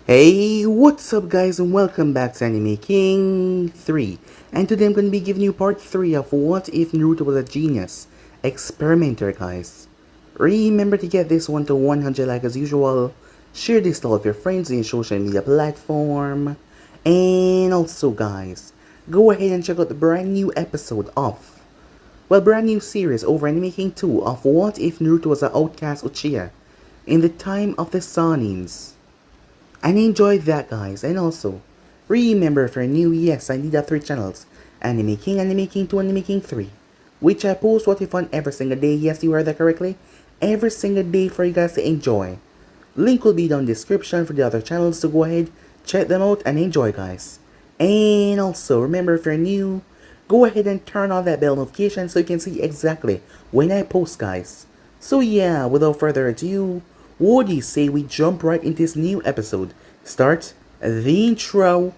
Hey, what's up guys and welcome back to Anime King 3. And today I'm going to be giving you part 3 of What If Naruto Was a Genius Experimenter, guys. Remember to get this one to 100 like as usual. Share this to all of your friends in your social media platform. And also guys, go ahead and check out the brand new episode of, brand new series over Anime King 2 of What If Naruto Was an Outcast Uchiha in the time of the Sanins. And enjoy that guys, and also, remember if you're new, yes, I need 3 channels, Anime King 2, Anime King 3, which I post What If on every single day, yes you heard that correctly, every single day for you guys to enjoy. Link will be down in the description for the other channels, so go ahead, check them out and enjoy guys. And also, remember if you're new, go ahead and turn on that bell notification so you can see exactly when I post guys. So yeah, without further ado, what do you say we jump right into this new episode? Start the intro.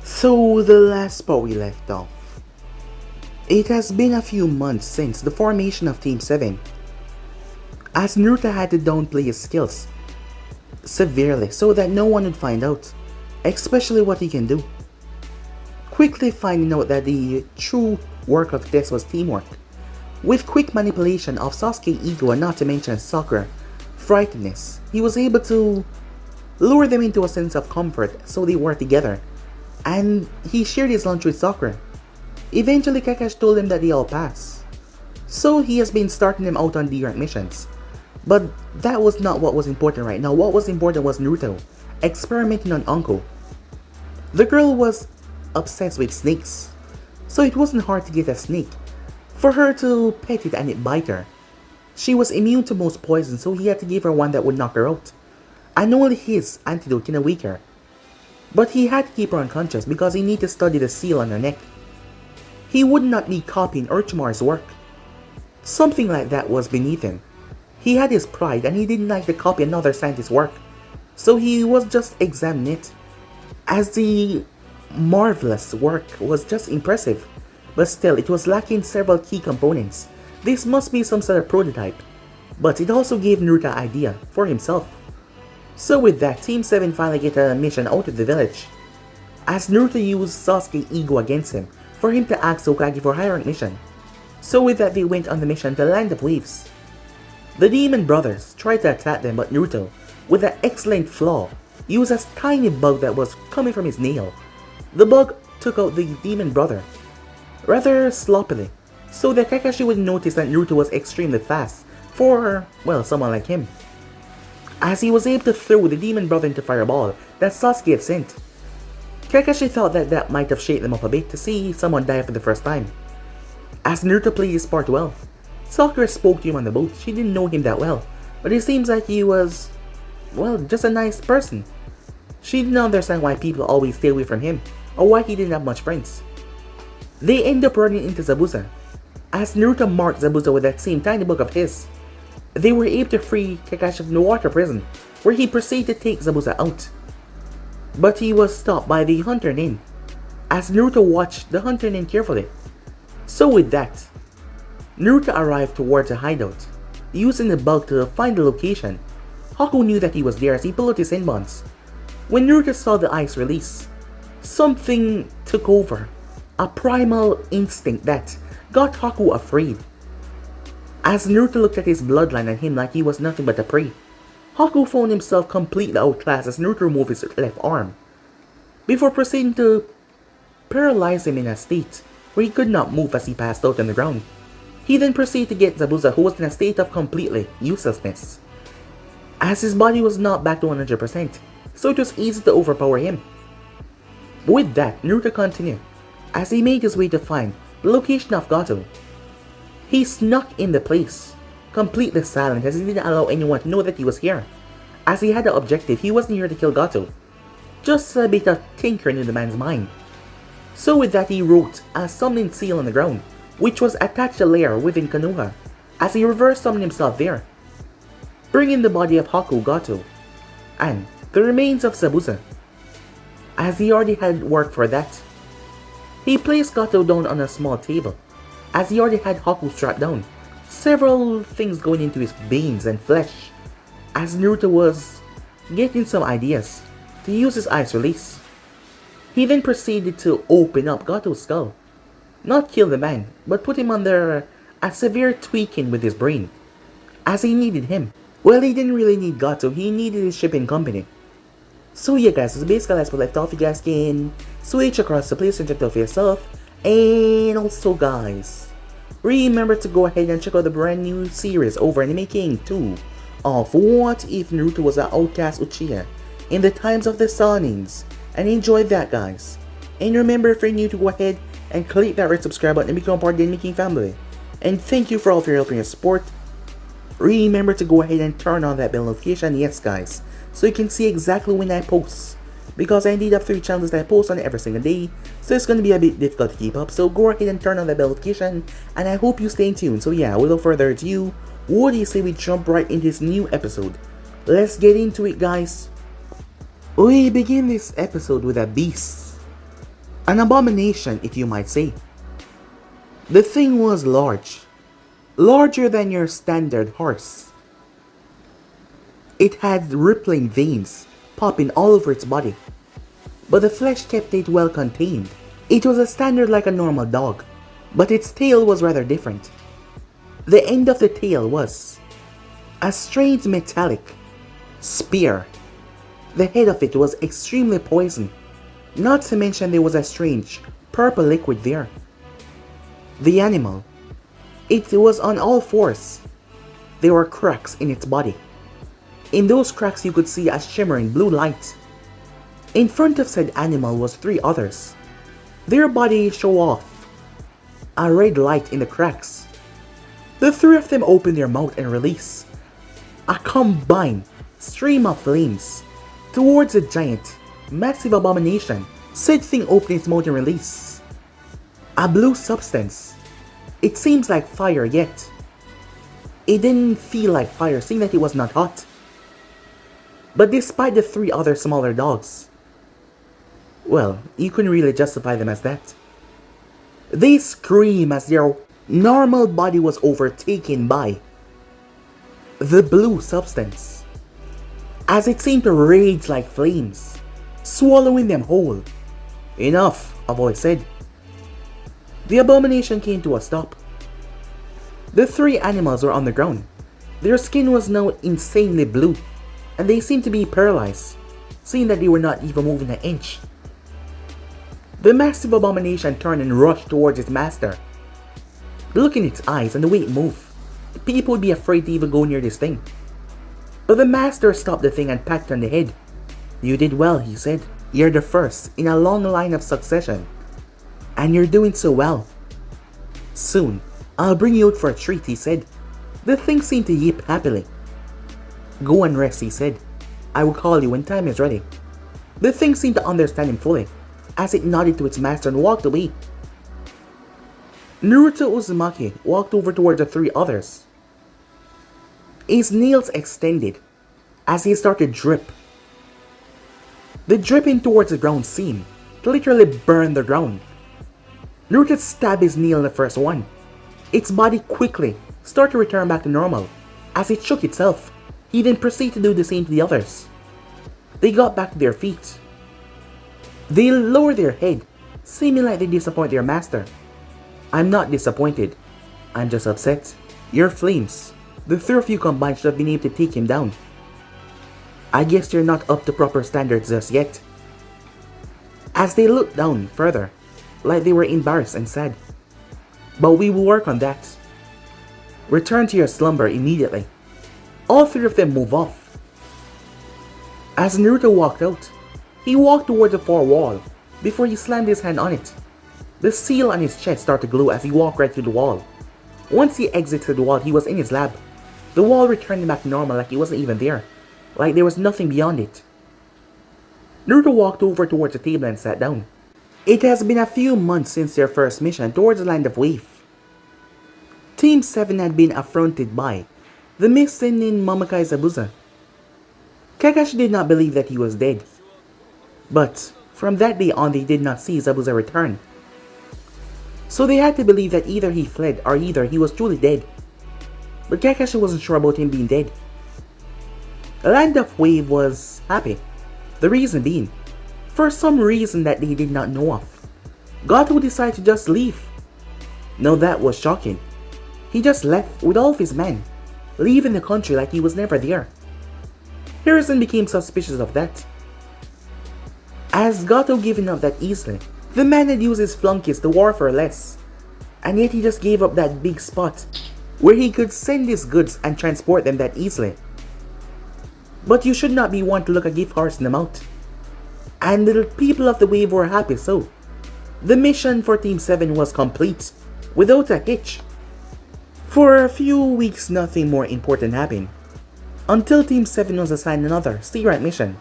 So the last spot we left off. It has been a few months since the formation of Team 7, as Naruto had to downplay his skills severely so that no one would find out, especially what he can do. Quickly finding out that the true work of this was teamwork, with quick manipulation of Sasuke's ego and not to mention Sakura frightenness, he was able to lure them into a sense of comfort so they were together. And he shared his lunch with Sakura. Eventually Kakashi told him that they all pass. So he has been starting them out on D-rank missions. But that was not what was important right now. What was important was Naruto experimenting on Anko. The girl was obsessed with snakes, so it wasn't hard to get a snake for her to pet it and it bite her. She was immune to most poison, so he had to give her one that would knock her out. And only his antidote can awake her. But he had to keep her unconscious because he needed to study the seal on her neck. He would not be copying Orochimaru's work. Something like that was beneath him. He had his pride and he didn't like to copy another scientist's work. So he was just examining it. As the marvelous work was just impressive. But still, it was lacking several key components. This must be some sort of prototype. But it also gave Naruto an idea for himself. So with that, Team 7 finally get a mission out of the village, as Naruto used Sasuke's ego against him for him to ask Hokage for high rank mission. So with that, they went on the mission to Land of Waves. The demon brothers tried to attack them, but Naruto, with an excellent flaw, used a tiny bug that was coming from his nail. The bug took out the demon brother rather sloppily, so that Kakashi would notice that Naruto was extremely fast for, well, someone like him, as he was able to throw the demon brother into fireball that Sasuke had sent. Kakashi thought that that might have shaken them up a bit to see someone die for the first time. As Naruto played his part well, Sakura spoke to him on the boat. She didn't know him that well, but it seems like he was, well, just a nice person. She didn't understand why people always stay away from him, or why he didn't have much friends. They end up running into Zabuza, as Naruto marked Zabuza with that same tiny book of his. They were able to free Kakashi from the water prison, where he proceeded to take Zabuza out. But he was stopped by the Hunter Nin, as Naruto watched the Hunter Nin carefully. So with that, Naruto arrived towards the hideout, using the bug to find the location. Haku knew that he was there as he pulled out his inbounds. When Naruto saw the ice release, something took over, a primal instinct that got Haku afraid. As Naruto looked at his bloodline and him like he was nothing but a prey, Haku found himself completely outclassed as Naruto removed his left arm, before proceeding to paralyze him in a state where he could not move as he passed out on the ground. He then proceeded to get Zabuza, who was in a state of completely uselessness, as his body was not back to 100%, so it was easy to overpower him. With that, Naruto continued, as he made his way to find the location of Gato. He snuck in the place, completely silent as he didn't allow anyone to know that he was here. As he had the objective, he wasn't here to kill Gato, just a bit of tinkering in the man's mind. So with that he wrote a summoning seal on the ground, which was attached to a layer within Konoha, as he reverse summoned himself there, bringing the body of Haku, Gato, and the remains of Zabuza, as he already had worked for that. He placed Gato down on a small table, as he already had Haku strapped down, several things going into his veins and flesh, as Naruto was getting some ideas to use his ice release. He then proceeded to open up Gato's skull, not kill the man, but put him under a severe tweaking with his brain, as he needed him. Well, he didn't really need Gato, he needed his shipping company. So yeah guys, so basically as we left off, you guys can switch across the place and check it out for yourself. And also guys, remember to go ahead and check out the brand new series over Anime King 2 of What If Naruto Was an Outcast Uchiha in the Times of the Sanins, and enjoy that guys. And remember, if you're new, to go ahead and click that red subscribe button and become part of the Anime King family. And thank you for all of your help and your support. Remember to go ahead and turn on that bell notification, yes guys, so you can see exactly when I post, because I indeed have 3 channels that I post on every single day, so it's going to be a bit difficult to keep up. So go ahead and turn on that bell notification, and I hope you stay tuned. So yeah, without further ado, what do you say we jump right into this new episode? Let's get into it guys. We begin this episode with a beast, an abomination if you might say. The thing was larger than your standard horse. It had rippling veins popping all over its body, but the flesh kept it well contained. It was a standard like a normal dog, but its tail was rather different. The end of the tail was a strange metallic spear. The head of it was extremely poisoned, not to mention there was a strange purple liquid there. The animal, it was on all fours. There were cracks in its body. In those cracks you could see a shimmering blue light. In front of said animal was 3 others. Their bodies show off a red light in the cracks. The 3 of them open their mouth and release a combined stream of flames towards the giant, massive abomination. Said thing opened its mouth and release a blue substance. It seems like fire, yet it didn't feel like fire, seeing that it was not hot. But despite the 3 other smaller dogs, well, you couldn't really justify them as that. They scream as their normal body was overtaken by the blue substance, as it seemed to rage like flames, swallowing them whole. Enough, a voice said. The abomination came to a stop. The 3 animals were on the ground. Their skin was now insanely blue, and they seemed to be paralyzed, seeing that they were not even moving an inch. The massive abomination turned and rushed towards its master. The look in its eyes and the way it moved, people would be afraid to even go near this thing. But the master stopped the thing and patted on the head. "You did well," he said. "You're the first in a long line of succession, and you're doing so well. Soon, I'll bring you out for a treat," he said. The thing seemed to yip happily. "Go and rest," he said. "I will call you when time is ready." The thing seemed to understand him fully, as it nodded to its master and walked away. Naruto Uzumaki walked over towards the 3 others. His nails extended as he started to drip. The dripping towards the ground seemed to literally burn the ground. Naruto stabbed his nail in the first one. Its body quickly started to return back to normal as it shook itself. He then proceeded to do the same to the others. They got back to their feet. They lowered their head, seeming like they disappointed their master. "I'm not disappointed. I'm just upset. You're flames. The 3 of you combined should have been able to take him down. I guess you're not up to proper standards just yet." As they looked down further, like they were embarrassed and sad. "But we will work on that. Return to your slumber immediately." All 3 of them move off. As Naruto walked out, he walked toward the far wall before he slammed his hand on it. The seal on his chest started to glow as he walked right through the wall. Once he exited the wall, he was in his lab. The wall returned back to normal like it wasn't even there. Like there was nothing beyond it. Naruto walked over towards the table and sat down. It has been a few months since their first mission towards the land of Wave. Team 7 had been affronted by the missing in Mamakai Zabuza. Kakashi did not believe that he was dead. But from that day on they did not see Zabuza return. So they had to believe that either he fled or either he was truly dead. But Kakashi wasn't sure about him being dead. The land of Wave was happy. The reason being, for some reason that they did not know of, Gato decided to just leave. Now that was shocking. He just left with all of his men, leaving the country like he was never there. Harrison became suspicious of that. As Gato giving up that easily, the man had used his flunkies to war for less, and yet he just gave up that big spot where he could send his goods and transport them that easily. But you should not be one to look a gift horse in the mouth. And the people of the Wave were happy so. The mission for Team 7 was complete, without a hitch. For a few weeks nothing more important happened, until Team 7 was assigned another secret mission.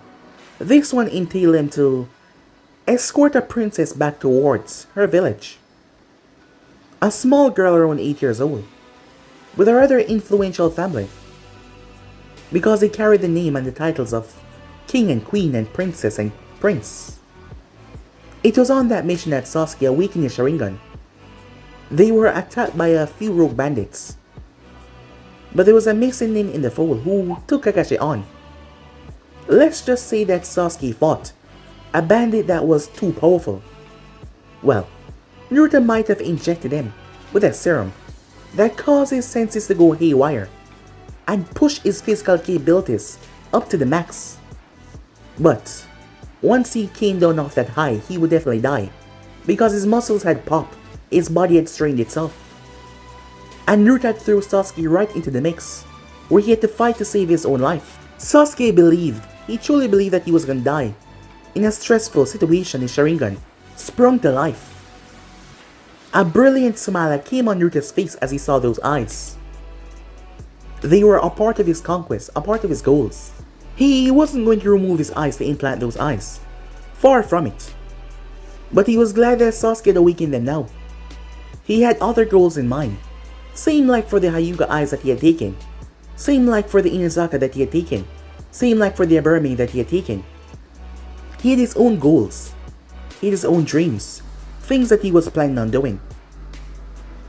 This one entailed them to escort a princess back towards her village. A small girl around 8 years old, with a rather influential family, because they carried the name and the titles of King and Queen and Princess and Prince. It was on that mission that Sasuke awakened his Sharingan. They were attacked by a few rogue bandits, but there was a missing name in the fold who took Kakashi on. Let's just say that Sasuke fought a bandit that was too powerful. Well, Naruto might have injected him with a serum that caused his senses to go haywire and push his physical capabilities up to the max. But once he came down off that high, he would definitely die, because his muscles had popped, his body had strained itself. And Naruto had threw Sasuke right into the mix, where he had to fight to save his own life. Sasuke believed, he truly believed that he was gonna die. In a stressful situation, his Sharingan sprung to life. A brilliant smile came on Naruto's face as he saw those eyes. They were a part of his conquest, a part of his goals. He wasn't going to remove his eyes to implant those eyes. Far from it. But he was glad that Sasuke had awakened them now. He had other goals in mind. Same like for the Hyuga eyes that he had taken. Same like for the Inazaka that he had taken. Same like for the Abomination that he had taken. He had his own goals. He had his own dreams. Things that he was planning on doing.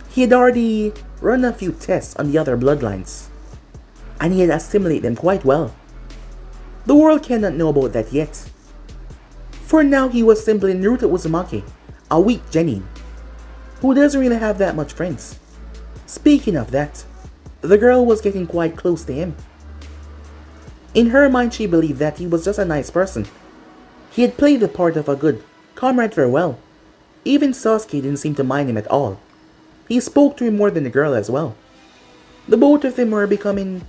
He had already run a few tests on the other bloodlines, and he had assimilated them quite well. The world cannot know about that yet. For now, he was simply Naruto Uzumaki, a weak genin, who doesn't really have that much friends. Speaking of that, the girl was getting quite close to him. In her mind, she believed that he was just a nice person. He had played the part of a good comrade very well. Even Sasuke didn't seem to mind him at all. He spoke to him more than the girl as well. The both of them were becoming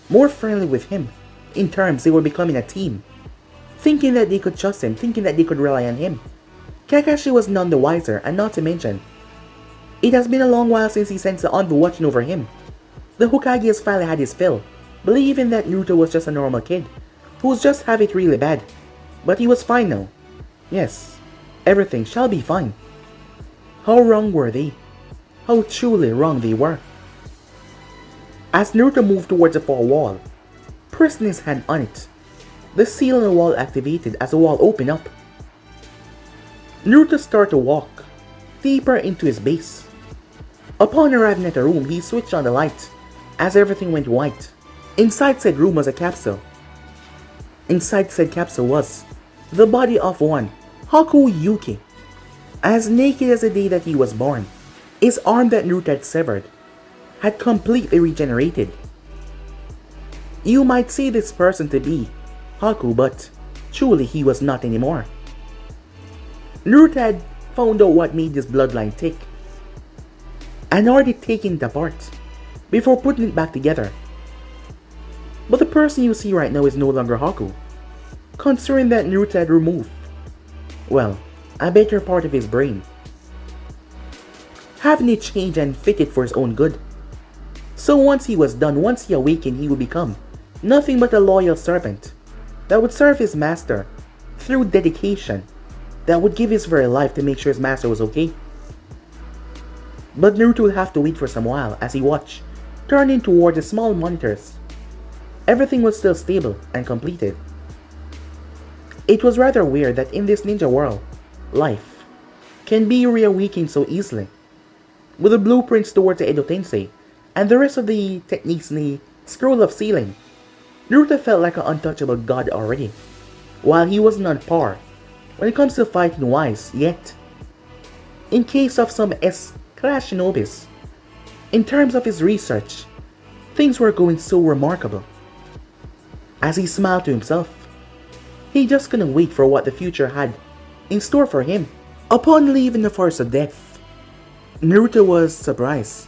more friendly with him. In terms, they were becoming a team. Thinking that they could trust him, thinking that they could rely on him. Kakashi was none the wiser, and not to mention, it has been a long while since he sensed the Envoy watching over him. The Hokage has finally had his fill, believing that Naruto was just a normal kid, who was just having it really bad. But he was fine now. Yes, everything shall be fine. How wrong were they? How truly wrong they were. As Naruto moved towards the far wall, pressing his hand on it, the seal on the wall activated as the wall opened up. Naruto started to walk deeper into his base. Upon arriving at the room, he switched on the light as everything went white. Inside said room was a capsule. Inside said capsule was the body of one Haku Yuki, as naked as the day that he was born. His arm that Naruto had severed had completely regenerated. You might say this person to be Haku, but truly he was not anymore. Naruto had found out what made this bloodline tick, and already taken it apart before putting it back together. But the person you see right now is no longer Haku, considering that Naruto had removed, well, a better part of his brain. having it changed and fitted for his own good. So once he was done, once he awakened, he would become nothing but a loyal servant that would serve his master through dedication, that would give his very life to make sure his master was okay. But Naruto would have to wait for some while as he watched, turning toward the small monitors. Everything was still stable and completed. It was rather weird that in this ninja world, life can be reawakened so easily. With the blueprints towards the Edo Tensei and the rest of the techniques in the scroll of sealing, Naruto felt like an untouchable god already, while he wasn't on par when it comes to fighting wise yet. In case of some S-class shinobis, in terms of his research, things were going so remarkable. As he smiled to himself, he just couldn't wait for what the future had in store for him. Upon leaving the Forest of Death, Naruto was surprised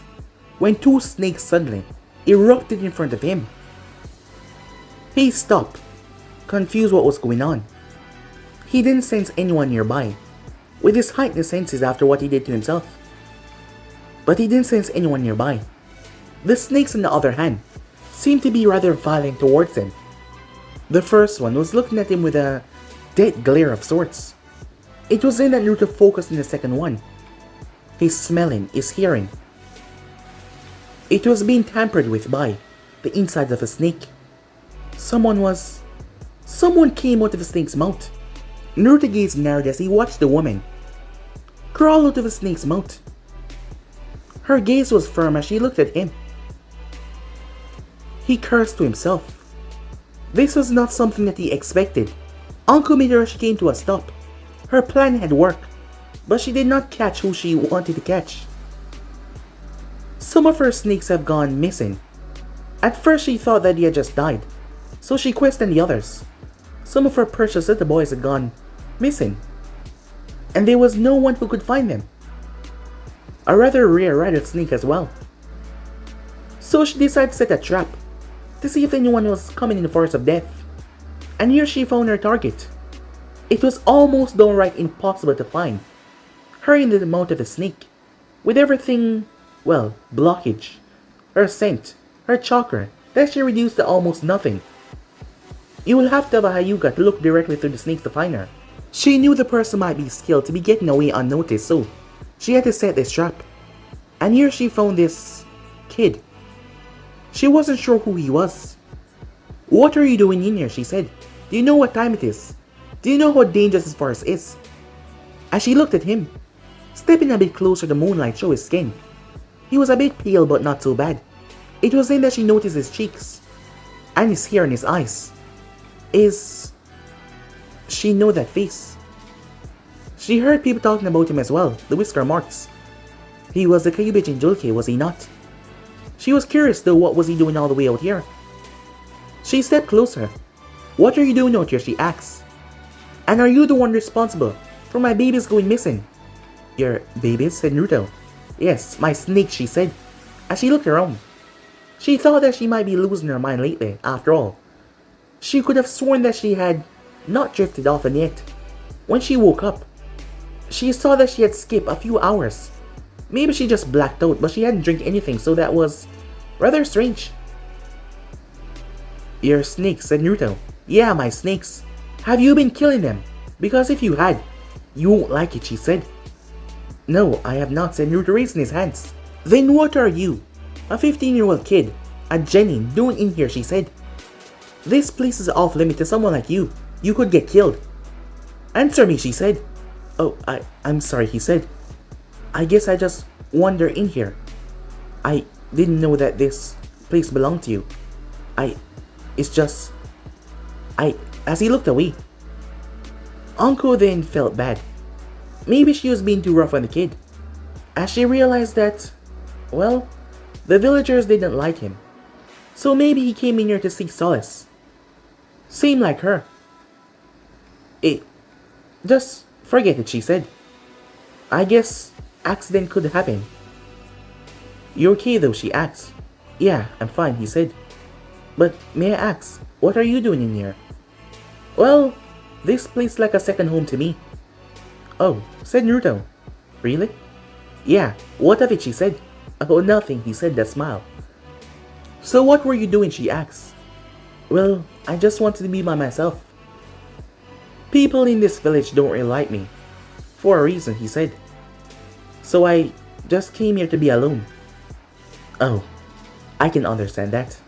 when two snakes suddenly erupted in front of him. He stopped, confused what was going on. He didn't sense anyone nearby, with his heightened senses after what he did to himself. But he didn't sense anyone nearby. The snakes, on the other hand, seemed to be rather violent towards him. The first one was looking at him with a dead glare of sorts. It was then that Naruto focused on the second one. His smelling, his hearing. It was being tampered with by the inside of a snake. Someone came out of the snake's mouth. Naruto gazed narrowed as he watched the woman crawl out of the snake's mouth. Her gaze was firm as she looked at him. He cursed to himself. This was not something that he expected. Uncle Midoriya came to a stop. Her plan had worked, but she did not catch who she wanted to catch. Some of her snakes have gone missing. At first she thought that he had just died, so she questioned the others. Some of her precious little boys had gone missing, and there was no one who could find them. A rather rare rattlesnake as well. So she decided to set a trap to see if anyone was coming in the Forest of Death. And here she found her target. It was almost downright impossible to find. Her in the mouth of the snake, with everything, well, blockage. Her scent, her chakra, that she reduced to almost nothing. You will have to have a Hyuga to look directly through the snakes to find her. She knew the person might be skilled to be getting away unnoticed, so she had to set this trap. And here she found this kid. She wasn't sure who he was. "What are you doing in here?" she said. "Do you know what time it is? Do you know how dangerous this forest is?" As she looked at him, stepping a bit closer, the moonlight showed his skin. He was a bit pale but not so bad. It was then that she noticed his cheeks, and his hair and his eyes. She know that face. She heard people talking about him as well, the whisker marks. He was the Kyubi Jinjulke, was he not? She was curious though, what was he doing all the way out here? She stepped closer. "What are you doing out here?" she asked. "And are you the one responsible for my babies going missing?" "Your babies?" said Naruto. "Yes, my snake," she said, as she looked around. She thought that she might be losing her mind lately, after all. She could have sworn that she had not drifted off and yet. When she woke up, she saw that she had skipped a few hours. Maybe she just blacked out, but she hadn't drank anything, so that was rather strange. "Your snakes," said Naruto. "Yeah, my snakes. Have you been killing them? Because if you had, you won't like it," she said. "No, I have not," said Naruto, raising his hands. "Then what are you, a 15-year-old kid, a genin, doing in here?" she said. "This place is off limit to someone like you. You could get killed." "Answer me," she said. "Oh, I'm sorry," he said. "I guess I just wander in here. I didn't know that this place belonged to you. As he looked away, Anko then felt bad. Maybe she was being too rough on the kid, as she realized that, well, the villagers didn't like him. So maybe he came in here to seek solace. Same like her. Just forget it," she said. "I guess accident could happen." "You okay though?" she asked. "Yeah, I'm fine," he said. "But may I ask, what are you doing in here?" "Well, this place is like a second home to me." "Oh," said Naruto. "Really?" Yeah, what of it, she said. Oh, nothing, he said that smile. So what were you doing, she asked. Well, I just wanted to be by myself. People in this village don't really like me. For a reason, he said. So I just came here to be alone. Oh, I can understand that.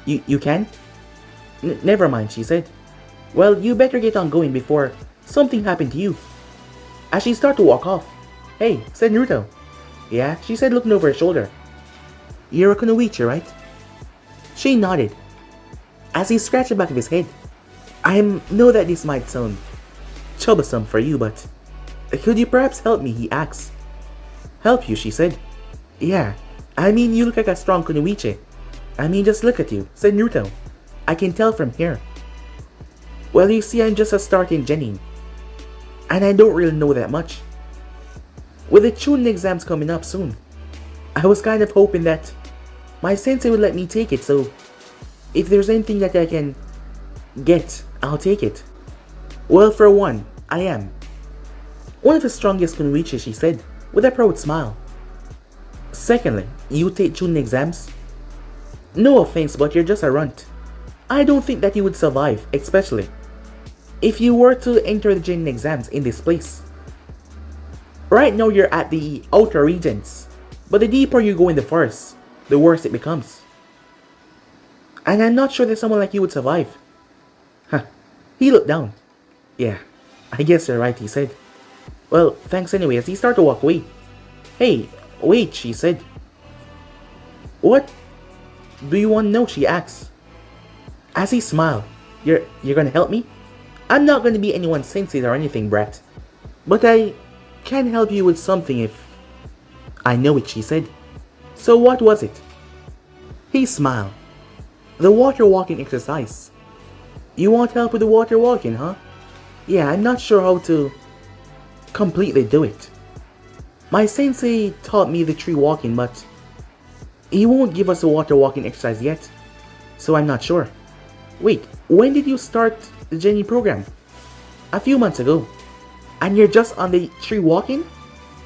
You can? Never mind, she said. Well, you better get on going before something happened to you. As she started to walk off. Hey, said Naruto. Yeah, she said looking over her shoulder. You're a kunoichi, right? She nodded. As he scratched the back of his head. I know that this might sound troublesome for you, but could you perhaps help me, he asked. Help you, she said. Yeah, I mean you look like a strong kunoichi. I mean just look at you, said Naruto. I can tell from here. Well, you see, I'm just a starting genin. And I don't really know that much. With the Chunin exams coming up soon, I was kind of hoping that my sensei would let me take it, so if there's anything that I can get, I'll take it. Well, for one, I am one of the strongest kunoichi, she said, with a proud smile. Secondly, you take Chunin exams? No offense, but you're just a runt. I don't think that you would survive, especially if you were to enter the genin exams in this place. Right now you're at the outer regions, but the deeper you go in the forest, the worse it becomes. And I'm not sure that someone like you would survive. Huh. He looked down. Yeah, I guess you're right, he said. Well, thanks anyway, as he started to walk away. Hey, wait, she said. What do you want to know, she asked. As he smiled. You're gonna help me? I'm not gonna be anyone's sensei or anything, brat. But I can help you with something if I know it, she said. So what was it? He smiled. The water walking exercise. You want help with the water walking, huh? Yeah, I'm not sure how to completely do it. My sensei taught me the tree walking, but he won't give us a water walking exercise yet. So I'm not sure. Wait, when did you start the genin program? A few months ago. And you're just on the tree walking?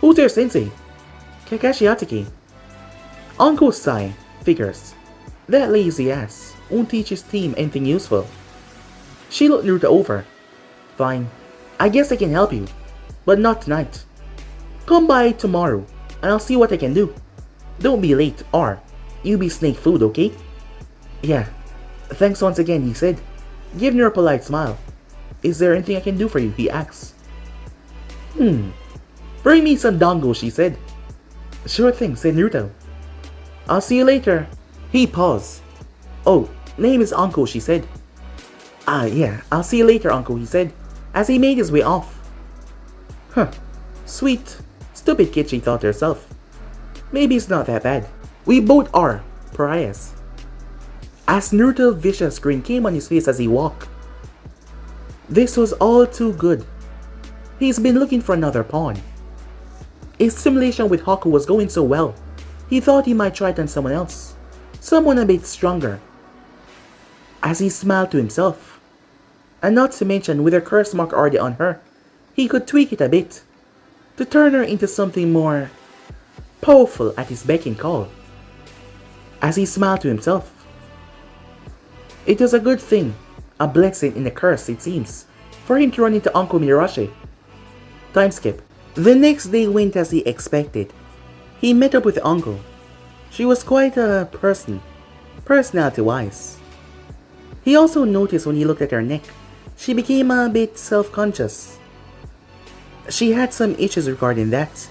Who's your sensei? Kakashi Hatake. Uncle Sai figures. That lazy ass won't teach his team anything useful. She looked Naruto over. Fine, I guess I can help you, but not tonight. Come by tomorrow, and I'll see what I can do. Don't be late, or you be snake food, okay? Yeah, thanks once again, he said, giving her a polite smile. Is there anything I can do for you, he asked. Bring me some dango, she said. Sure thing, said Naruto. I'll see you later. He paused. Oh, name is Uncle, she said. Ah, yeah, I'll see you later, Uncle, he said, as he made his way off. Huh, sweet, stupid kid, she thought to herself. Maybe it's not that bad. We both are pariahs. As Naruto's vicious grin came on his face as he walked. This was all too good. He's been looking for another pawn. His simulation with Haku was going so well, he thought he might try it on someone else. Someone a bit stronger. As he smiled to himself. And not to mention, with her curse mark already on her, he could tweak it a bit to turn her into something more powerful at his beck and call. As he smiled to himself. It was a good thing, a blessing in a curse it seems, for him to run into Uncle Mirashi. Time skip. The next day went as he expected. He met up with Uncle. She was quite a person, personality-wise. He also noticed when he looked at her neck, she became a bit self-conscious. She had some issues regarding that.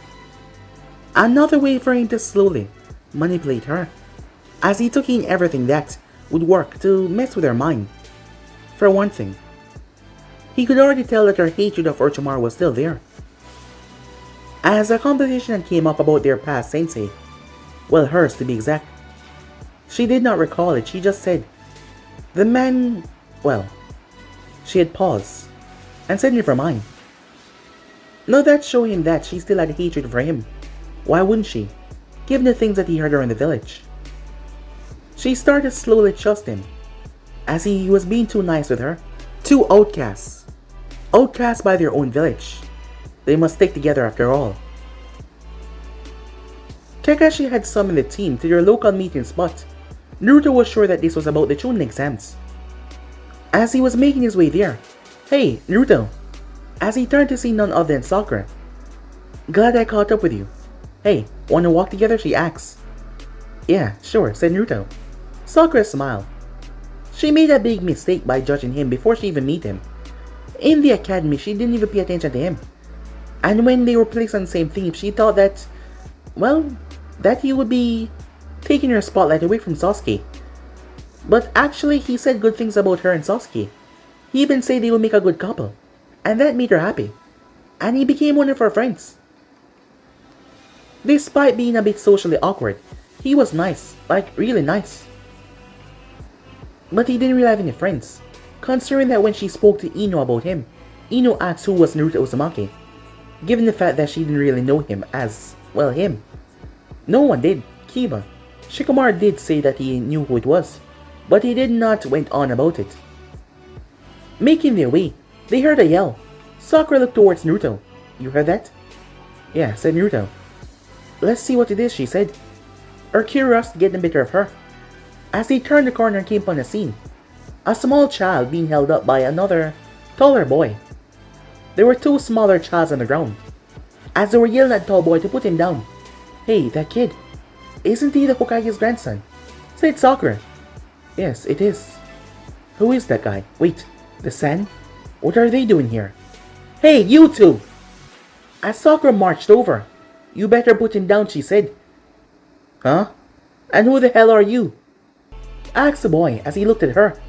Another way for him to slowly manipulate her, as he took in everything that would work to mess with her mind. For one thing, he could already tell that her hatred of Orochimaru was still there. As a conversation came up about their past sensei, well, hers to be exact, she did not recall it, she just said, the man, well, she had paused, and said never mind. Now that showed him that she still had hatred for him. Why wouldn't she, given the things that he heard her in the village? She started slowly to trust him, as he was being too nice with her. Two outcasts. Outcasts by their own village. They must stick together after all. Kakashi had summoned the team to their local meeting spot. Naruto was sure that this was about the Chunin exams. As he was making his way there, "Hey, Naruto," as he turned to see none other than Sakura. "Glad I caught up with you. Hey, wanna walk together?" she asks. "Yeah, sure," said Naruto. Sakura smiled. She made a big mistake by judging him before she even met him. In the academy, she didn't even pay attention to him. And when they were placed on the same team, she thought that, well, that he would be taking her spotlight away from Sasuke. But actually, he said good things about her and Sasuke. He even said they would make a good couple. And that made her happy. And he became one of her friends. Despite being a bit socially awkward, he was nice, like really nice. But he didn't really have any friends, considering that when she spoke to Ino about him, Ino asked who was Naruto Uzumaki, given the fact that she didn't really know him as, well, him. No one did. Kiba. Shikamaru did say that he knew who it was, but he did not went on about it. Making their way, they heard a yell. Sakura looked towards Naruto. "You heard that?" "Yeah," said Naruto. "Let's see what it is," she said. Her curiosity getting the better of her. As they turned the corner and came upon a scene, a small child being held up by another, taller boy. There were two smaller childs on the ground. As they were yelling at the tall boy to put him down. "Hey, that kid, isn't he the Hokage's grandson?" said Sakura. "Yes, it is." "Who is that guy? Wait, the San? What are they doing here?" "Hey, you two!" As Sakura marched over. "You better put him down," she said. "Huh? And who the hell are you?" asked the boy as he looked at her.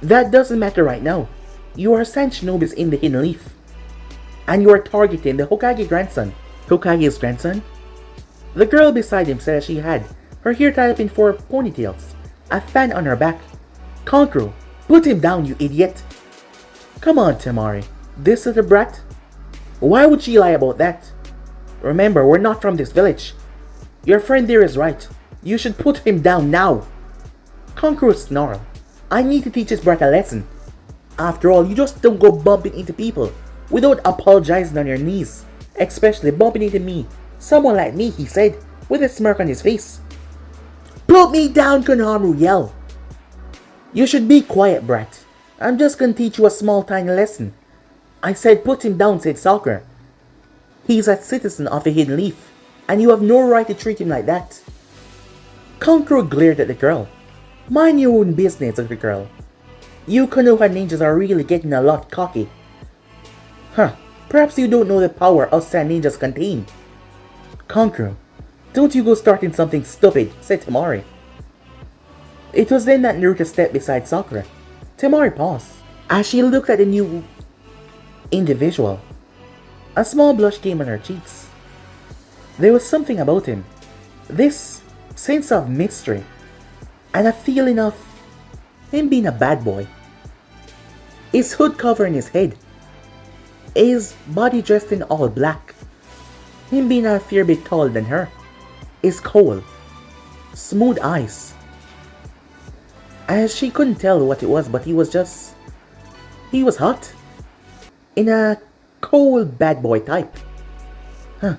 "That doesn't matter right now. You are San Shinobis in the Hidden Leaf. And you are targeting the Hokage grandson." "Hokage's grandson?" The girl beside him said she had her hair tied up in 4 ponytails, a fan on her back. "Kankuro, put him down, you idiot." "Come on, Temari. This little brat? Why would she lie about that? Remember, we're not from this village. Your friend there is right. You should put him down now." Kankuro snarled. "I need to teach this brat a lesson. After all, you just don't go bumping into people without apologizing on your knees. Especially bumping into me. Someone like me," he said, with a smirk on his face. "Put me down," Konohamaru yelled. "You should be quiet, brat. I'm just gonna teach you a small tiny lesson." "I said put him down," said Sakura. "He's a citizen of the Hidden Leaf, and you have no right to treat him like that." Kankuro glared at the girl. "Mind your own business, little girl. You Konoha ninjas are really getting a lot cocky." "Huh, perhaps you don't know the power us Sand ninjas contain." "Kankuro, don't you go starting something stupid," said Temari. It was then that Naruto stepped beside Sakura. Temari paused. As she looked at the new individual, a small blush came on her cheeks. There was something about him. This sense of mystery, and a feeling of him being a bad boy. His hood covering his head. His body dressed in all black. Him being a fair bit taller than her. His cold, smooth eyes. As she couldn't tell what it was, but he was hot. In a cold bad boy type. Huh.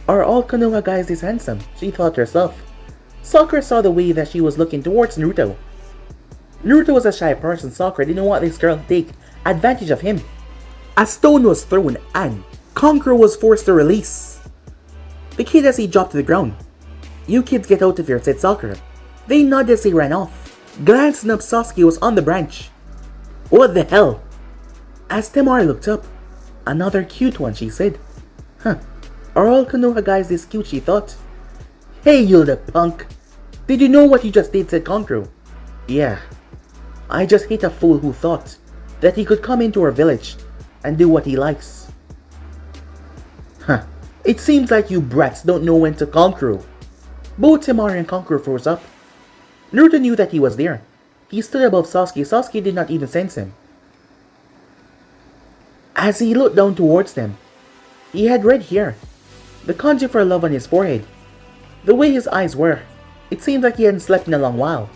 Are all Konoha guys this handsome? She thought to herself. Sakura saw the way that she was looking towards Naruto. Naruto was a shy person. Sakura didn't want this girl to take advantage of him. A stone was thrown and Kankuro was forced to release the kid as he dropped to the ground. "You kids get out of here," said Sakura. They nodded as they ran off. Glancing up, Sasuke was on the branch. "What the hell?" As Temari looked up. "Another cute one," she said. Huh. Are all Konoha guys this cute, she thought. "Hey, you little punk. Did you know what you just did?" said Kankuro. "Yeah. I just hate a fool who thought that he could come into our village and do what he likes." Huh. It seems like you brats don't know when to Kankuro. Both Temari and Kankuro froze up. Naruto knew that he was there. He stood above Sasuke. Sasuke did not even sense him. As he looked down towards them, he had red hair, the kanji for love on his forehead. The way his eyes were, it seemed like he hadn't slept in a long while.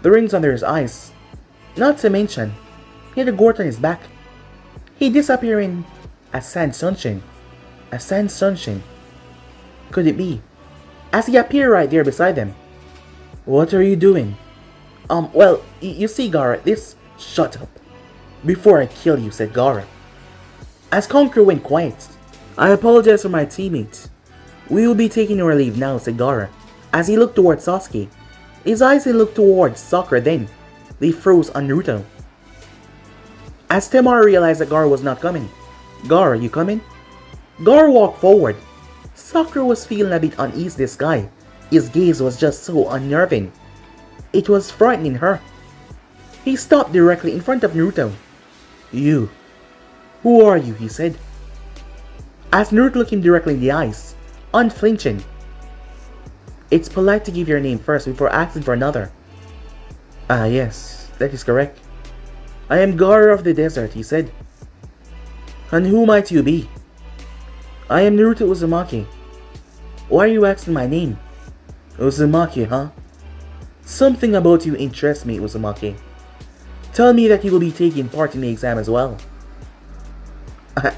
The rings under his eyes. Not to mention, he had a gort on his back. He disappeared in a sand sunshine. A sand sunshine. Could it be as he appeared right there beside them. What are you doing? Well, you see, Gaara, this... Shut up. Before I kill you, said Gaara. As Conqueror went quiet, I apologize for my teammate. We will be taking our leave now, said Gaara, as he looked towards Sasuke. His eyes then looked towards Sakura, then they froze on Naruto. As Temari realized that Gaara was not coming. Gaara, you coming? Gaara walked forward. Sakura was feeling a bit uneasy this guy. His gaze was just so unnerving. It was frightening her. He stopped directly in front of Naruto. You. Who are you? He said. As Naruto looked him directly in the eyes, unflinching. It's polite to give your name first before asking for another. Ah, yes, that is correct. I am Gaara of the desert, he said. And who might you be? I am Naruto Uzumaki. Why are you asking my name? Uzumaki, huh? Something about you interests me, Uzumaki. Tell me that you will be taking part in the exam as well.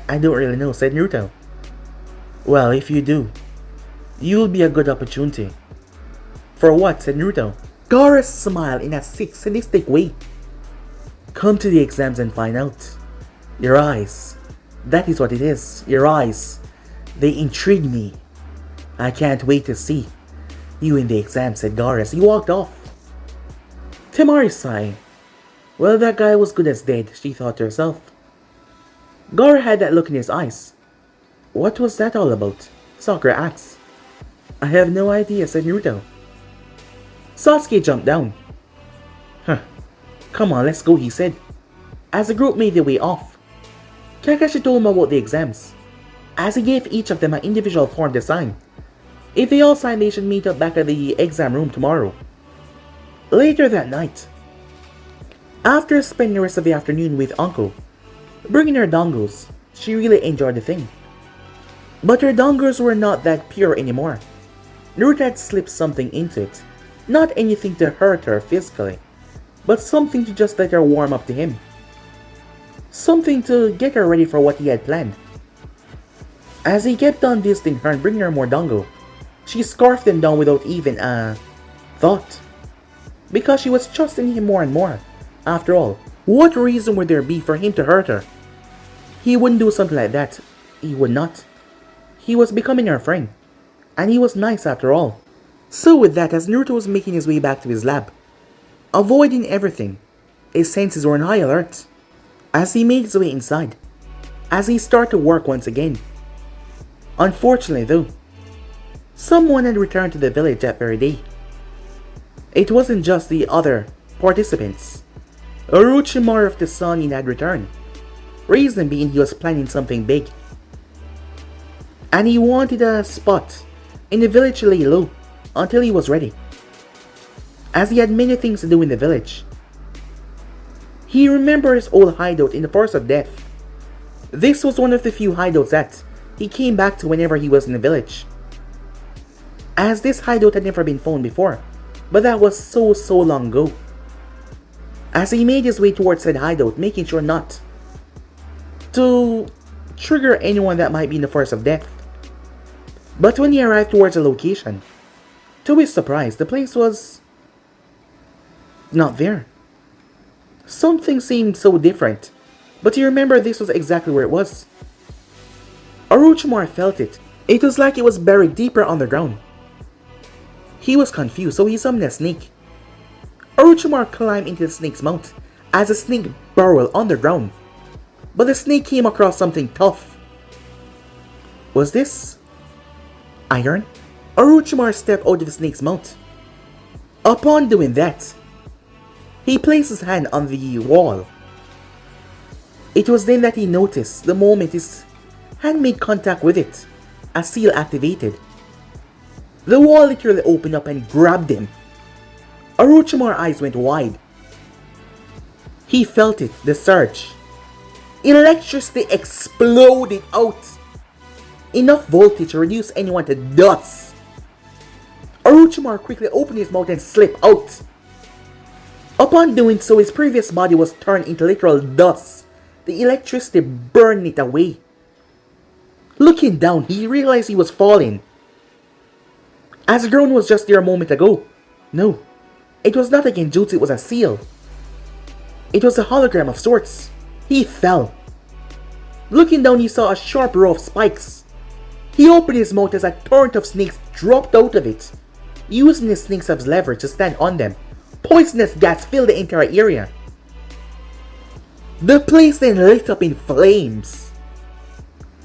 I don't really know, said Naruto. Well, if you do, you will be a good opportunity. For what? Said Naruto. Gaara smiled in a sadistic way. Come to the exams and find out. Your eyes. That is what it is. Your eyes. They intrigue me. I can't wait to see you in the exam, said Gaara as he walked off. Temari sighed. Well, that guy was good as dead, she thought to herself. Gaara had that look in his eyes. What was that all about? Sakura asked. I have no idea, said Naruto. Sasuke jumped down. Come on, let's go, he said, as the group made their way off. Kakashi told him about the exams, as he gave each of them an individual form to sign. If they all signed, they should meet up back at the exam room tomorrow. Later that night, after spending the rest of the afternoon with Uncle, bringing her dongles, she really enjoyed the thing. But her dongles were not that pure anymore. Naruto had slipped something into it. Not anything to hurt her physically, but something to just let her warm up to him. Something to get her ready for what he had planned. As he kept on visiting her and bringing her more dango, she scarfed them down without even a thought. Because she was trusting him more and more. After all, what reason would there be for him to hurt her? He wouldn't do something like that. He would not. He was becoming her friend. And he was nice after all. So with that, as Naruto was making his way back to his lab, avoiding everything, his senses were on high alert. As he made his way inside, as he started to work once again. Unfortunately though, someone had returned to the village that very day. It wasn't just the other participants. Orochimaru of the Sun had returned. Reason being he was planning something big. And he wanted a spot in the village to lay low until he was ready. As he had many things to do in the village. He remembered his old hideout in the Forest of Death. This was one of the few hideouts that he came back to whenever he was in the village. As this hideout had never been found before, but that was so long ago. As he made his way towards said hideout, making sure not to trigger anyone that might be in the Forest of Death. But when he arrived towards the location, to his surprise, the place was not there. Something seemed so different, but he remembered this was exactly where it was. Orochimaru felt it. It was like it was buried deeper underground. He was confused, so he summoned a snake. Orochimaru climbed into the snake's mouth as the snake burrowed underground. But the snake came across something tough. Was this iron? Orochimaru stepped out of the snake's mouth. Upon doing that, he placed his hand on the wall. It was then that he noticed the moment his hand made contact with it, a seal activated. The wall literally opened up and grabbed him. Orochimaru's eyes went wide. He felt it, the surge. Electricity exploded out. Enough voltage to reduce anyone to dust. Orochimaru quickly opened his mouth and slipped out. Upon doing so, his previous body was turned into literal dust. The electricity burned it away. Looking down, he realized he was falling. As the drone was just there a moment ago. No, it was not a genjutsu, it was a seal. It was a hologram of sorts. He fell. Looking down, he saw a sharp row of spikes. He opened his mouth as a torrent of snakes dropped out of it, using the snakes as leverage to stand on them. Poisonous gas filled the entire area. The place then lit up in flames.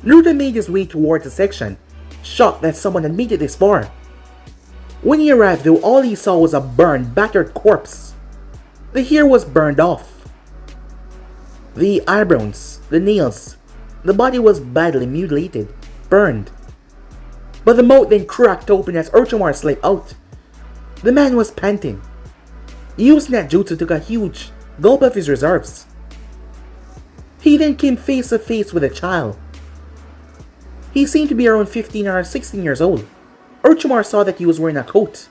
Naruto made his way towards the section, shocked that someone had made it this far. When he arrived though, all he saw was a burned, battered corpse. The hair was burned off. The eyebrows, the nails, the body was badly mutilated, burned. But the mouth then cracked open as Orochimaru slipped out. The man was panting. Using that jutsu took a huge gulp of his reserves. He then came face to face with a child. He seemed to be around 15 or 16 years old. Orochimaru saw that he was wearing a coat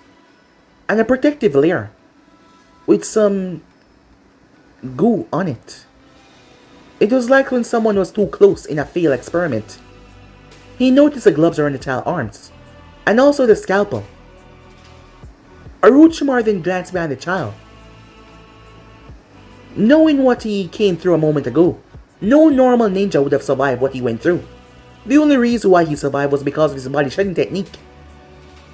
and a protective layer with some goo on it. It was like when someone was too close in a failed experiment. He noticed the gloves around the child's arms and also the scalpel. Orochimaru then glanced behind the child. Knowing what he came through a moment ago, no normal ninja would have survived what he went through. The only reason why he survived was because of his body shedding technique.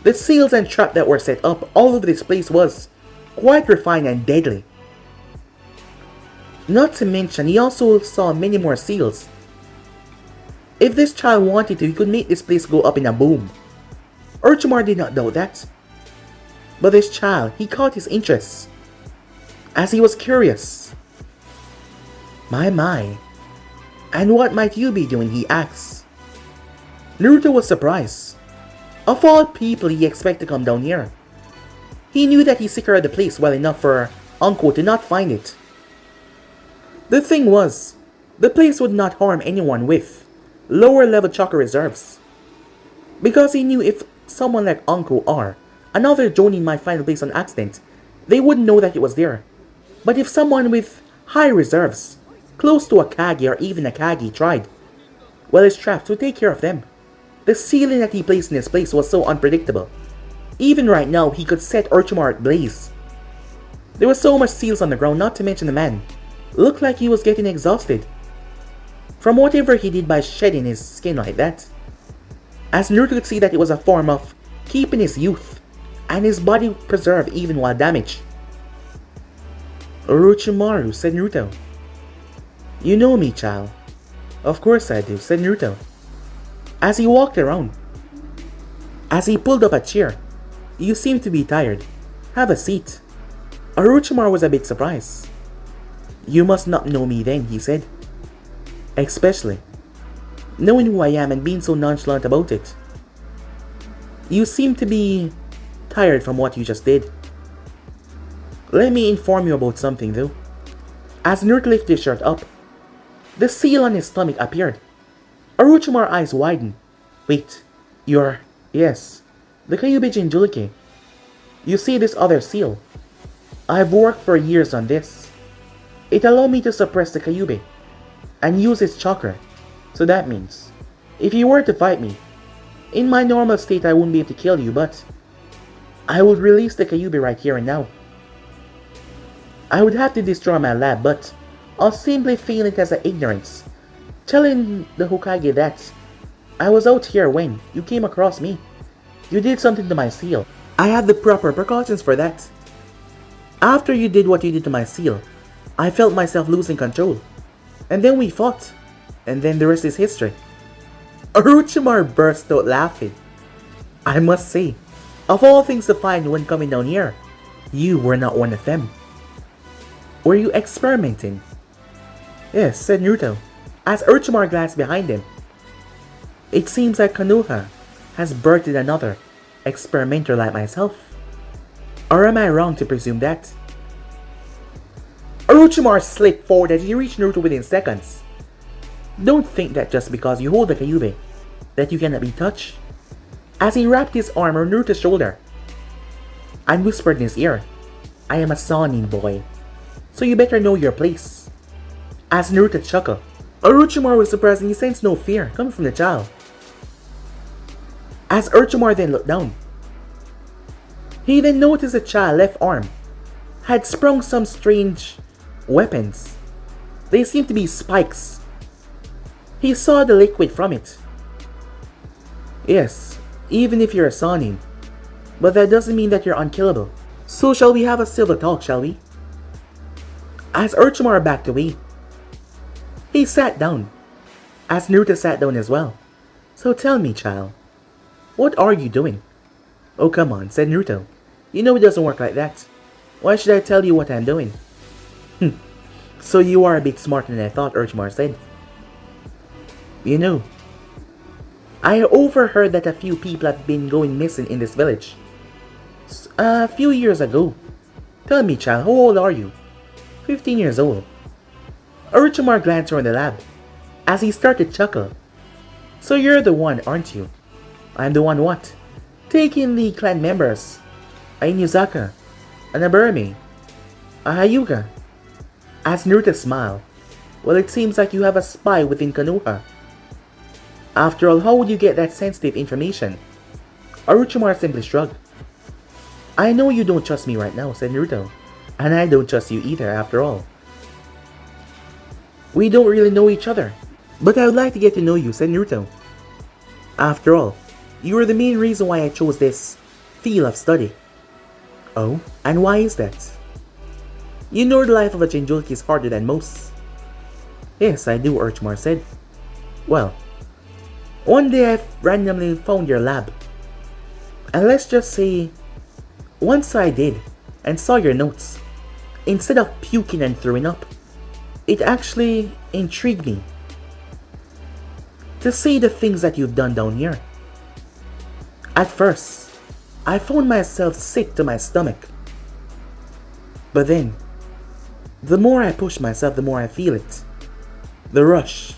The seals and traps that were set up all over this place was quite refined and deadly. Not to mention, he also saw many more seals. If this child wanted to, he could make this place go up in a boom. Orochimaru did not doubt that. But this child, he caught his interest, as he was curious. My. And what might you be doing, he asked. Naruto was surprised. Of all people he expected to come down here. He knew that he secured the place well enough for Uncle to not find it. The thing was, the place would not harm anyone with lower level chakra reserves. Because he knew if someone like Uncle or another Jonin might find the place on accident, they wouldn't know that it was there. But if someone with high reserves, close to a Kage or even a Kage tried, well, his traps would take care of them. The ceiling that he placed in his place was so unpredictable. Even right now, he could set Orochimaru ablaze. There was so much seals on the ground, not to mention the man looked like he was getting exhausted from whatever he did by shedding his skin like that. As Naruto could see that it was a form of keeping his youth and his body preserved even while damaged. Orochimaru, said Naruto. You know me, child. Of course I do, said Naruto. As he walked around. As he pulled up a chair. You seem to be tired. Have a seat. Orochimaru was a bit surprised. You must not know me then, he said. Especially knowing who I am and being so nonchalant about it. You seem to be tired from what you just did. Let me inform you about something though. As Naruto lifted his shirt up, the seal on his stomach appeared. Orochimaru's eyes widened. Wait, you're... Yes, the Kyuubi Jinchuriki. You see this other seal? I've worked for years on this. It allowed me to suppress the Kyuubi and use its chakra. So that means, if you were to fight me, in my normal state I wouldn't be able to kill you, but I would release the Kyuubi right here and now. I would have to destroy my lab, but I'll simply feel it as an ignorance, telling the Hokage that I was out here when you came across me. You did something to my seal. I had the proper precautions for that. After you did what you did to my seal, I felt myself losing control. And then we fought. And then the rest is history. Orochimaru burst out laughing. I must say, of all things to find when coming down here, you were not one of them. Were you experimenting? Yes, said Naruto, as Orochimaru glanced behind him. It seems like Konoha has birthed another experimenter like myself. Or am I wrong to presume that? Orochimaru slipped forward as he reached Naruto within seconds. Don't think that just because you hold the Kyuubi, that you cannot be touched. As he wrapped his arm around Naruto's shoulder and whispered in his ear, I am a Sannin boy, so you better know your place. As Naruto chuckled, Orochimaru was surprised and he sensed no fear coming from the child. As Orochimaru then looked down, He then noticed the child's left arm had sprung some strange weapons. They seemed to be spikes. He saw the liquid from it. Yes, even if you're a Sanin, but that doesn't mean that you're unkillable. So shall we have a civil talk, shall we? As Orochimaru backed away, he sat down, as Naruto sat down as well. So tell me, child, what are you doing? Oh come on, said Naruto. You know it doesn't work like that. Why should I tell you what I'm doing? So you are a bit smarter than I thought, Orochimaru said. You know, I overheard that a few people have been going missing in this village. A few years ago. Tell me, child, how old are you? 15 years old. Orochimaru glanced around the lab as he started to chuckle. So you're the one, aren't you? I'm the one what? Taking the clan members. A Inuzaka, an Aburame, a Hyuga. As Naruto smiled. Well, it seems like you have a spy within Konoha. After all, how would you get that sensitive information? Orochimaru simply shrugged. I know you don't trust me right now, said Naruto. And I don't trust you either, after all. We don't really know each other. But I would like to get to know you, said Naruto. After all, you are the main reason why I chose this field of study. Oh, and why is that? You know the life of a Jinchuriki is harder than most. Yes, I do, Orochimaru said. Well, one day I randomly found your lab. And let's just say, once I did, and saw your notes, instead of puking and throwing up, it actually intrigued me. To see the things that you've done down here. At first, I found myself sick to my stomach. But then, the more I push myself, the more I feel it. The rush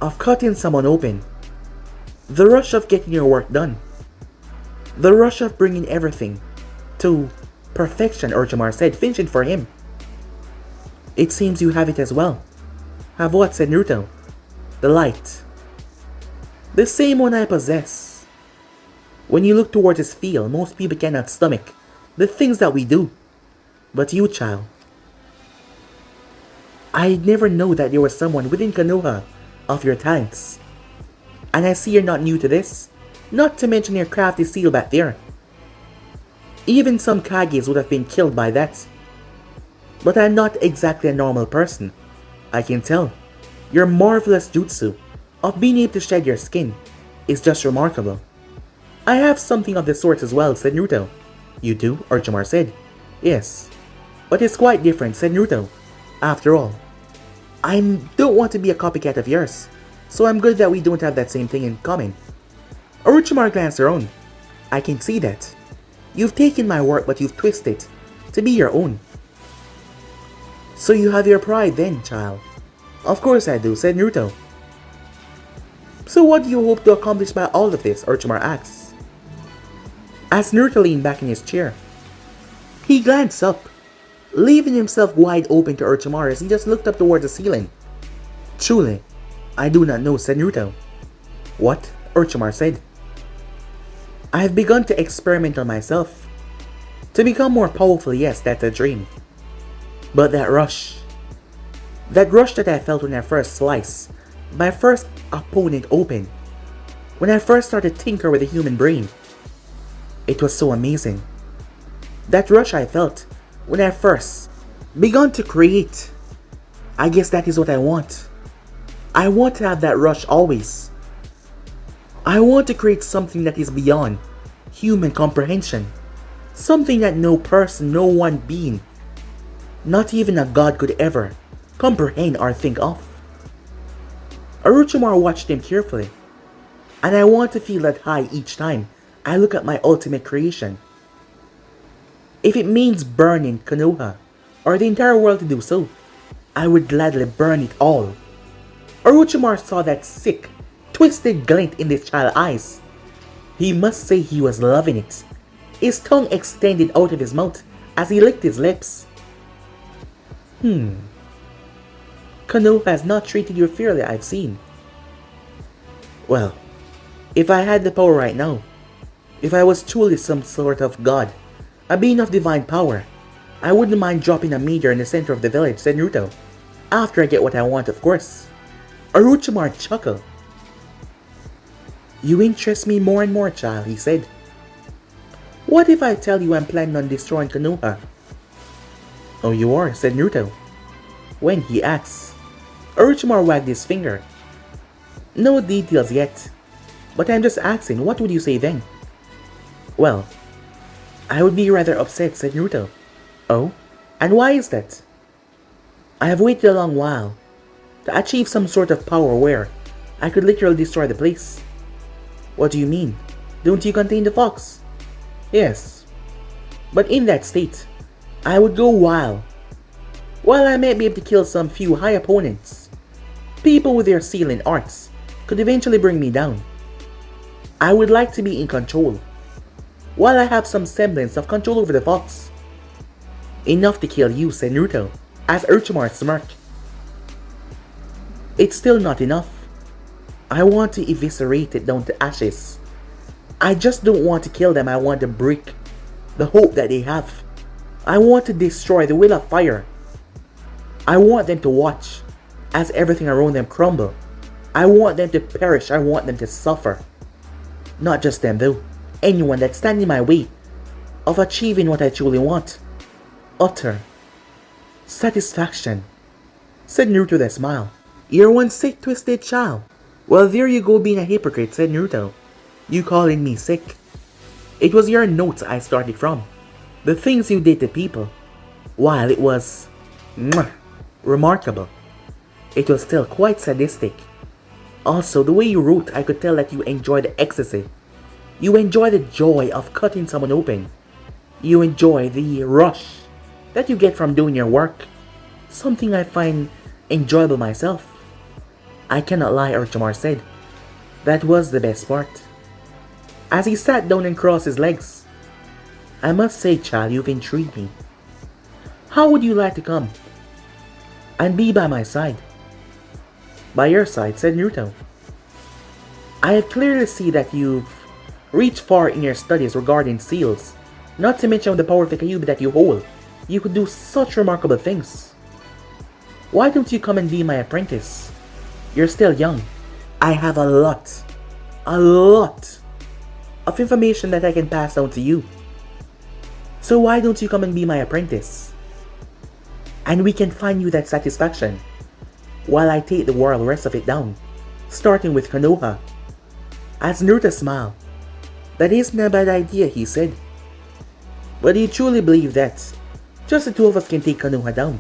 of cutting someone open. The rush of getting your work done. The rush of bringing everything to perfection, Orochimaru said, finishing for him. It seems you have it as well. Have what, said Naruto? The light. The same one I possess. When you look towards this field, most people cannot stomach the things that we do. But you, child, I never know that there was someone within Konoha of your talents. And I see you're not new to this, not to mention your crafty seal back there. Even some Kages would have been killed by that. But I'm not exactly a normal person. I can tell. Your marvelous jutsu of being able to shed your skin is just remarkable. I have something of the sort as well, said Naruto. You do? Orochimaru said. Yes. But it's quite different, said Naruto. After all, I don't want to be a copycat of yours, so I'm good that we don't have that same thing in common. Orochimaru glanced around. I can see that. You've taken my work, but you've twisted it to be your own. So you have your pride then, child. Of course I do, said Naruto. So what do you hope to accomplish by all of this? Orochimaru asked. As Naruto leaned back in his chair, he glanced up, leaving himself wide open to Orochimaru as he just looked up towards the ceiling. Truly, I do not know, said Naruto. What? Orochimaru said. I have begun to experiment on myself. To become more powerful, yes, that's a dream. But that rush that I felt when I first sliced my first opponent open, when I first started to tinker with the human brain, it was so amazing. That rush I felt when I first begun to create, I guess that is what I want. I want to have that rush always. I want to create something that is beyond human comprehension. Something that no person, no one being, not even a god could ever comprehend or think of. Orochimaru watched him carefully, and I want to feel that high each time I look at my ultimate creation. If it means burning Konoha, or the entire world to do so, I would gladly burn it all. Orochimaru saw that sick, twisted glint in this child's eyes. He must say he was loving it. His tongue extended out of his mouth as he licked his lips. Konoha has not treated you fairly, I've seen. Well, if I had the power right now, if I was truly some sort of god, A being of divine power. I wouldn't mind dropping a meteor in the center of the village, said Naruto. After I get what I want, of course. Orochimaru chuckled. You interest me more and more, child, he said. What if I tell you I'm planning on destroying Konoha? Oh, you are, said Naruto. When, he asked. Orochimaru wagged his finger. No details yet. But I'm just asking, what would you say then? Well, I would be rather upset, said Naruto. Oh? And why is that? I have waited a long while to achieve some sort of power where I could literally destroy the place. What do you mean? Don't you contain the fox? Yes. But in that state, I would go wild. While I might be able to kill some few high opponents, people with their sealing arts could eventually bring me down. I would like to be in control, while I have some semblance of control over the fox. Enough to kill you, said Naruto, as Orochimaru smirked. It's still not enough. I want to eviscerate it down to ashes. I just don't want to kill them, I want to break the hope that they have. I want to destroy the will of fire. I want them to watch as everything around them crumble. I want them to perish, I want them to suffer. Not just them though, anyone that stands in my way of achieving what I truly want. Utter satisfaction, said Naruto with a smile. You're one sick, twisted child. Well, there you go being a hypocrite, said Naruto. You calling me sick. It was your notes I started from. The things you did to people. While it was remarkable, it was still quite sadistic. Also, the way you wrote, I could tell that you enjoy the ecstasy. You enjoy the joy of cutting someone open. You enjoy the rush that you get from doing your work. Something I find enjoyable myself. I cannot lie, Orochimaru said. That was the best part. As he sat down and crossed his legs. I must say, child, you've intrigued me. How would you like to come and be by my side? By your side, said Naruto. I have clearly seen that you've reached far in your studies regarding seals, not to mention the power of the Kyuubi that you hold. You could do such remarkable things. Why don't you come and be my apprentice? You're still young. I have a lot of information that I can pass down to you. So why don't you come and be my apprentice? And we can find you that satisfaction, while I take the world rest of it down, starting with Konoha. As Naruto smiled. That isn't a bad idea, he said. But do you truly believe that just the two of us can take Konoha down?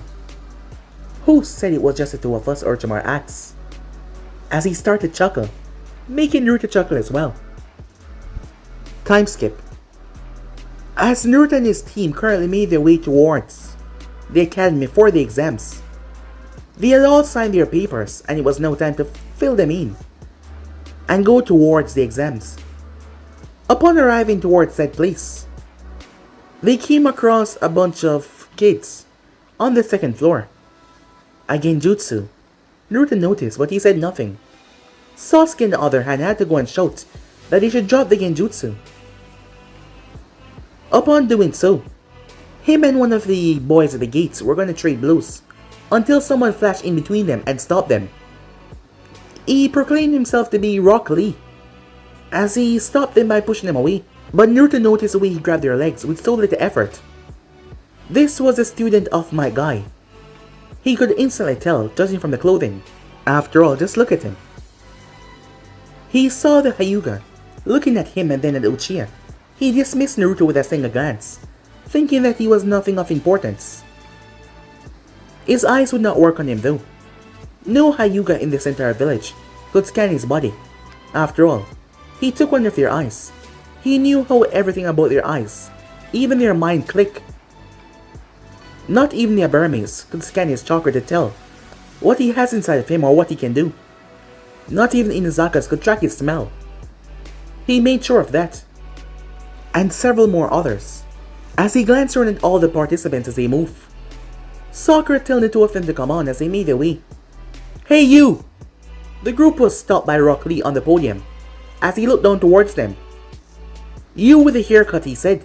Who said it was just the two of us, Orochimaru asked, as he started to chuckle, making Naruto chuckle as well. Time skip. As Naruto and his team currently made their way towards the academy for the exams, they had all signed their papers and it was now time to fill them in and go towards the exams. Upon arriving towards that place, they came across a bunch of kids on the second floor. A genjutsu. Naruto noticed, but he said nothing. Sasuke, on the other hand, had to go and shout that he should drop the genjutsu. Upon doing so, him and one of the boys at the gates were going to trade blows until someone flashed in between them and stopped them. He proclaimed himself to be Rock Lee, as he stopped them by pushing them away. But Naruto noticed the way he grabbed their legs with so little effort. This was a student of my guy. He could instantly tell, judging from the clothing. After all, just look at him. He saw the Hyuga looking at him and then at Uchiha. He dismissed Naruto with a single glance, thinking that he was nothing of importance. His eyes would not work on him though. No Hyuga in this entire village could scan his body. After all, he took one of their eyes. He knew how everything about their eyes, even their mind click. Not even the Abomination could scan his chakra to tell what he has inside of him or what he can do. Not even Inuzaka's could track his smell. He made sure of that. And several more others. As he glanced around at all the participants as they moved, Sakura telling the two of them to come on as they made their way. Hey you! The group was stopped by Rock Lee on the podium as he looked down towards them. You with the haircut, he said.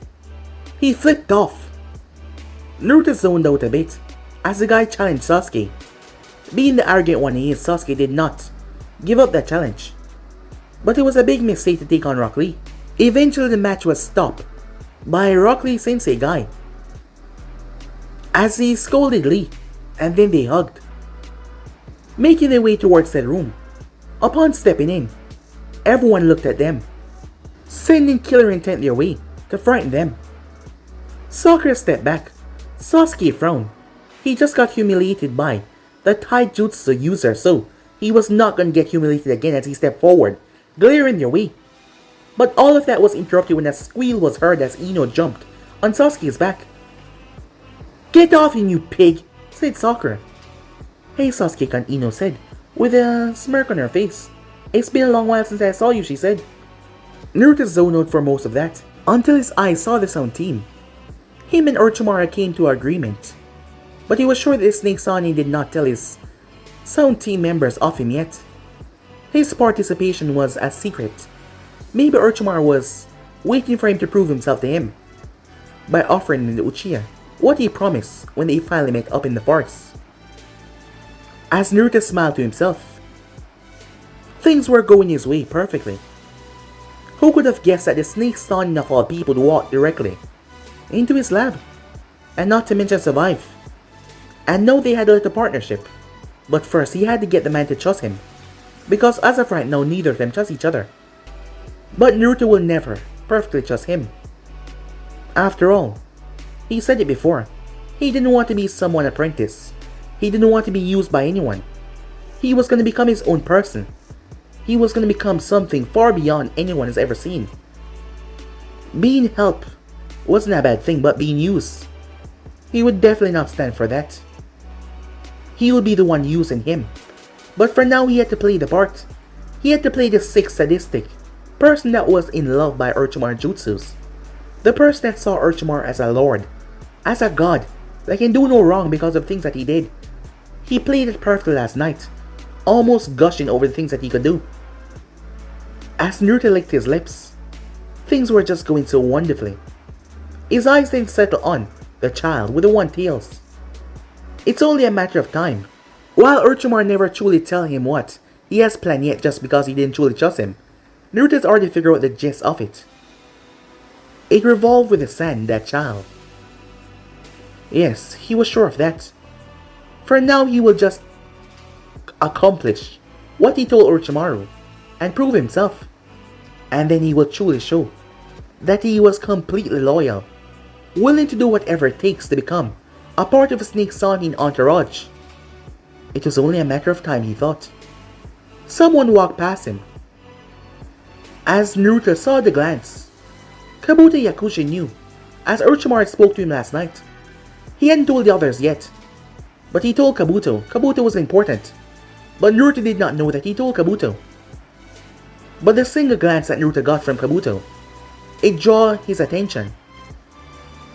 He flipped off. Naruto zoned out a bit as the guy challenged Sasuke. Being the arrogant one he is, Sasuke did not give up that challenge. But it was a big mistake to take on Rock Lee. Eventually the match was stopped by Rock Lee sensei guy as he scolded Lee, and then they hugged, making their way towards that room. Upon stepping in, everyone looked at them, sending killer intent their way to frighten them. Sakura stepped back. Sasuke frowned. He just got humiliated by the taijutsu user, so he was not gonna get humiliated again as he stepped forward, glaring their way. But all of that was interrupted when a squeal was heard as Ino jumped on Sasuke's back. "Get off him, you pig," said Sakura. "Hey Sasuke," Ino said, with a smirk on her face. "It's been a long while since I saw you," she said. Naruto zoned out for most of that, until his eyes saw the Sound Team. Him and Orochimaru came to an agreement, but he was sure that Snake Sani did not tell his Sound Team members of him yet. His participation was a secret. Maybe Orochimaru was waiting for him to prove himself to him by offering him the Uchiha, what he promised when they finally met up in the forest. As Naruto smiled to himself, things were going his way perfectly. Who could have guessed that the Snake Sani of all people would walk directly into his lab, and not to mention survive? And know they had a little partnership, but first he had to get the man to trust him, because as of right now neither of them trust each other. But Naruto will never perfectly trust him. After all, he said it before, he didn't want to be someone's apprentice. He didn't want to be used by anyone. He was going to become his own person. He was going to become something far beyond anyone has ever seen. Being helped wasn't a bad thing, but being used, he would definitely not stand for that. He would be the one using him. But for now he had to play the part. He had to play the sick, sadistic person that was in love by Orochimaru jutsus. The person that saw Orochimaru as a lord, as a god, that can do no wrong because of things that he did. He played it perfectly last night, almost gushing over the things that he could do. As Naruto licked his lips, things were just going so wonderfully. His eyes then settled on the child with the one tails. It's only a matter of time. While Orochimaru never truly tell him what he has planned yet just because he didn't truly trust him, Naruto's already figured out the gist of it. It revolved with the sand, that child. Yes, he was sure of that. For now he will just accomplish what he told Orochimaru and prove himself. And then he will truly show that he was completely loyal, willing to do whatever it takes to become a part of a Snake Sani entourage. It was only a matter of time, he thought. Someone walked past him. As Naruto saw the glance, Kabuto Yakushi knew, as Orochimaru spoke to him last night. He hadn't told the others yet, but he told Kabuto. Kabuto was important, but Naruto did not know that he told Kabuto. But the single glance that Naruto got from Kabuto, it drew his attention.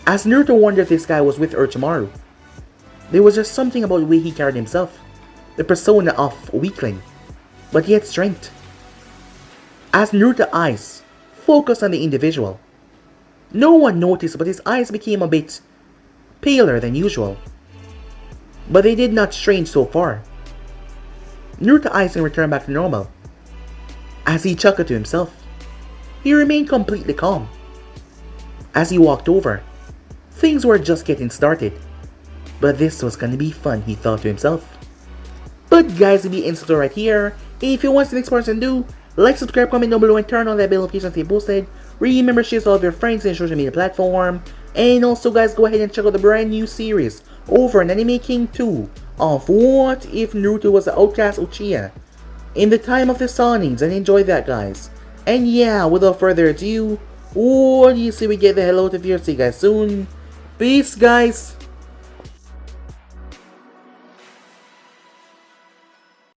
As Naruto wondered if this guy was with Orochimaru, there was just something about the way he carried himself, the persona of a weakling, but yet strength. As Naruto's eyes focused on the individual, no one noticed, but his eyes became a bit paler than usual. But they did not strain so far. Naruto's eyes then returned back to normal. As he chuckled to himself, he remained completely calm. As he walked over, things were just getting started. But this was gonna be fun, he thought to himself. But guys, it'll be instant right here. If you want the next person to do, like, subscribe, comment down below, and turn on that bell notification to stay posted. Remember, share to all of your friends and social media platform. And also guys, go ahead and check out the brand new series over on Anime King 2 of What If Naruto Was the Outcast Uchiha in the Time of the Sanins, and enjoy that guys. And yeah, without further ado, what do you say we get the hell out of here? See you guys soon. Peace guys.